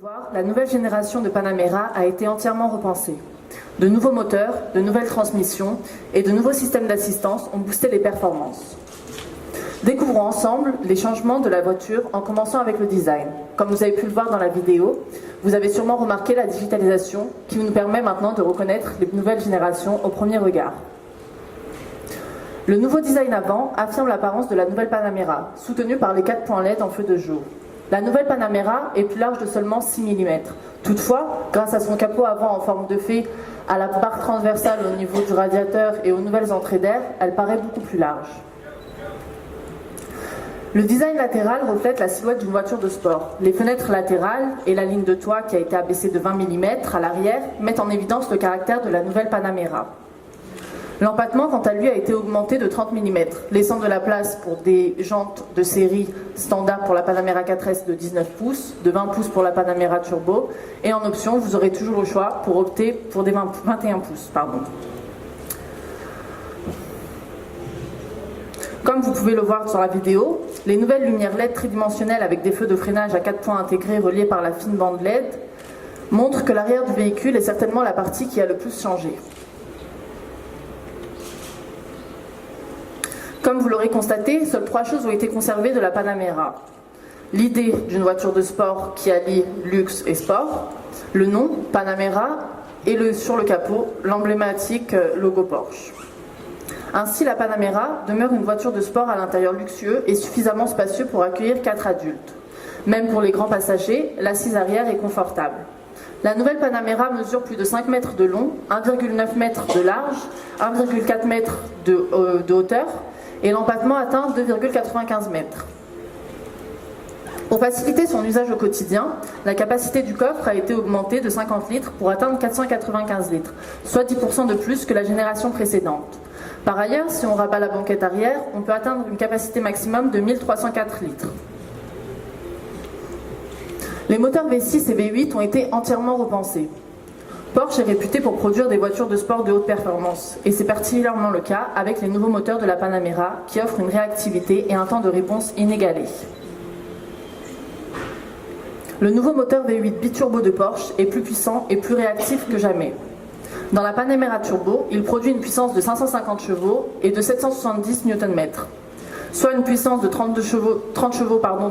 voir, la nouvelle génération de Panamera a été entièrement repensée. De nouveaux moteurs, de nouvelles transmissions et de nouveaux systèmes d'assistance ont boosté les performances. Découvrons ensemble les changements de la voiture en commençant avec le design. Comme vous avez pu le voir dans la vidéo, vous avez sûrement remarqué la digitalisation qui nous permet maintenant de reconnaître les nouvelles générations au premier regard. Le nouveau design avant affirme l'apparence de la nouvelle Panamera, soutenue par les 4 points LED en feu de jour. La nouvelle Panamera est plus large de seulement 6 mm. Toutefois, grâce à son capot avant en forme de fée, à la barre transversale au niveau du radiateur et aux nouvelles entrées d'air, elle paraît beaucoup plus large. Le design latéral reflète la silhouette d'une voiture de sport. Les fenêtres latérales et la ligne de toit qui a été abaissée de 20 mm à l'arrière mettent en évidence le caractère de la nouvelle Panamera. L'empattement, quant à lui, a été augmenté de 30 mm, laissant de la place pour des jantes de série standard pour la Panamera 4S de 19 pouces, de 20 pouces pour la Panamera Turbo, et en option, vous aurez toujours le choix pour opter pour des 21 pouces. Comme vous pouvez le voir sur la vidéo, les nouvelles lumières LED tridimensionnelles avec des feux de freinage à 4 points intégrés reliés par la fine bande LED montrent que l'arrière du véhicule est certainement la partie qui a le plus changé. Comme vous l'aurez constaté, seules 3 choses ont été conservées de la Panamera. L'idée d'une voiture de sport qui allie luxe et sport, le nom, Panamera, et sur le capot, l'emblématique logo Porsche. Ainsi, la Panamera demeure une voiture de sport à l'intérieur luxueux et suffisamment spacieux pour accueillir 4 adultes. Même pour les grands passagers, l'assise arrière est confortable. La nouvelle Panamera mesure plus de 5 mètres de long, 1,9 mètre de large, 1,4 mètre de hauteur, et l'empattement atteint 2,95 mètres. Pour faciliter son usage au quotidien, la capacité du coffre a été augmentée de 50 litres pour atteindre 495 litres, soit 10% de plus que la génération précédente. Par ailleurs, si on rabat la banquette arrière, on peut atteindre une capacité maximum de 1304 litres. Les moteurs V6 et V8 ont été entièrement repensés. Porsche est réputé pour produire des voitures de sport de haute performance, et c'est particulièrement le cas avec les nouveaux moteurs de la Panamera qui offrent une réactivité et un temps de réponse inégalé. Le nouveau moteur V8 biturbo de Porsche est plus puissant et plus réactif que jamais. Dans la Panamera Turbo, il produit une puissance de 550 chevaux et de 770 Nm, soit une puissance de 30 chevaux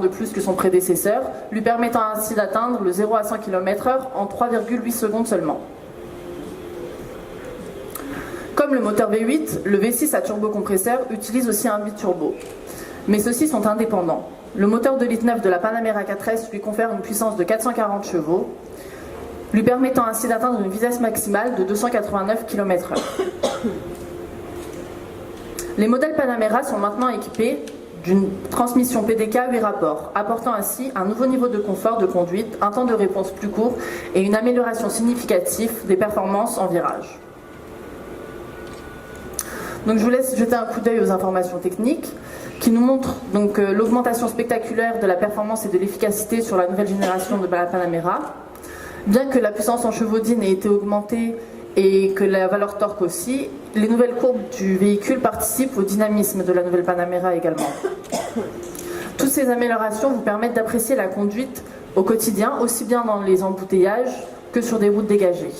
de plus que son prédécesseur, lui permettant ainsi d'atteindre le 0 à 100 km/h en 3,8 secondes seulement. Comme le moteur V8, le V6 à turbocompresseur utilise aussi un biturbo. Mais ceux-ci sont indépendants. Le moteur 2,9 litres de la Panamera 4S lui confère une puissance de 440 chevaux, lui permettant ainsi d'atteindre une vitesse maximale de 289 km/h. Les modèles Panamera sont maintenant équipés d'une transmission PDK 8 rapports, apportant ainsi un nouveau niveau de confort de conduite, un temps de réponse plus court et une amélioration significative des performances en virage. Donc je vous laisse jeter un coup d'œil aux informations techniques qui nous montrent l'augmentation spectaculaire de la performance et de l'efficacité sur la nouvelle génération de la Panamera. Bien que la puissance en chevaudigne ait été augmentée et que la valeur torque aussi, les nouvelles courbes du véhicule participent au dynamisme de la nouvelle Panamera également. Toutes ces améliorations vous permettent d'apprécier la conduite au quotidien, aussi bien dans les embouteillages que sur des routes dégagées.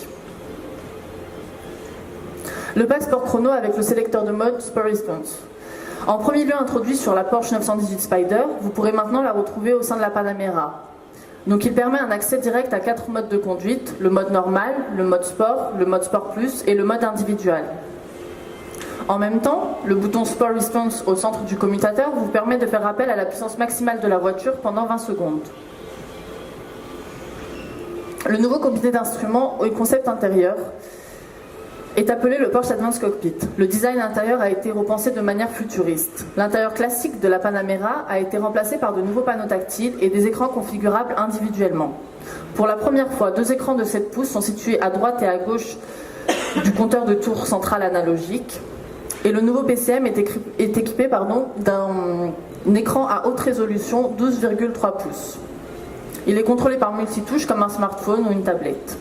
Le pack Sport Chrono avec le sélecteur de mode Sport Response. En premier lieu introduit sur la Porsche 918 Spyder, vous pourrez maintenant la retrouver au sein de la Panamera. Donc il permet un accès direct à 4 modes de conduite, le mode normal, le mode sport plus et le mode individuel. En même temps, le bouton Sport Response au centre du commutateur vous permet de faire appel à la puissance maximale de la voiture pendant 20 secondes. Le nouveau comité d'instruments et concept intérieur est appelé le Porsche Advanced Cockpit. Le design intérieur a été repensé de manière futuriste. L'intérieur classique de la Panamera a été remplacé par de nouveaux panneaux tactiles et des écrans configurables individuellement. Pour la première fois, 2 écrans de 7 pouces sont situés à droite et à gauche du compteur de tours central analogique. Et le nouveau PCM est équipé d'un écran à haute résolution 12,3 pouces. Il est contrôlé par multitouche comme un smartphone ou une tablette.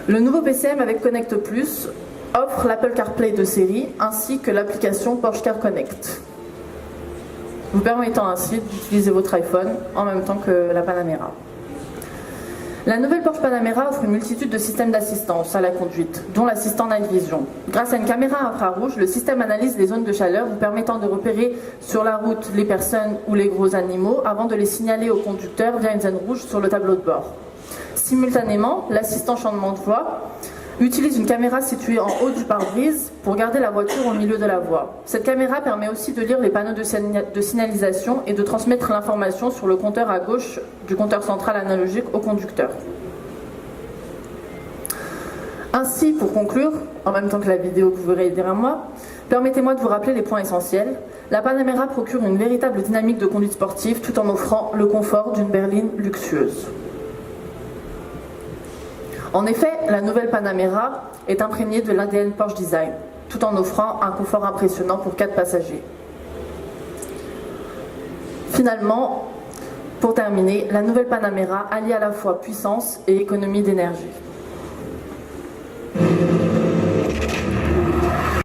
Le nouveau PCM avec Connect Plus offre l'Apple CarPlay de série ainsi que l'application Porsche Car Connect. vous permettant ainsi d'utiliser votre iPhone en même temps que la Panamera. La nouvelle Porsche Panamera offre une multitude de systèmes d'assistance à la conduite, dont l'assistant Night Vision. Grâce à une caméra infrarouge, le système analyse les zones de chaleur, vous permettant de repérer sur la route les personnes ou les gros animaux avant de les signaler au conducteur via une zone rouge sur le tableau de bord. Simultanément, l'assistant changement de voie utilise une caméra située en haut du pare-brise pour garder la voiture au milieu de la voie. Cette caméra permet aussi de lire les panneaux de signalisation et de transmettre l'information sur le compteur à gauche du compteur central analogique au conducteur. Ainsi, pour conclure, en même temps que la vidéo que vous verrez derrière moi, permettez-moi de vous rappeler les points essentiels. La Panamera procure une véritable dynamique de conduite sportive tout en offrant le confort d'une berline luxueuse. En effet, la nouvelle Panamera est imprégnée de l'ADN Porsche Design, tout en offrant un confort impressionnant pour 4 passagers. Finalement, pour terminer, la nouvelle Panamera allie à la fois puissance et économie d'énergie.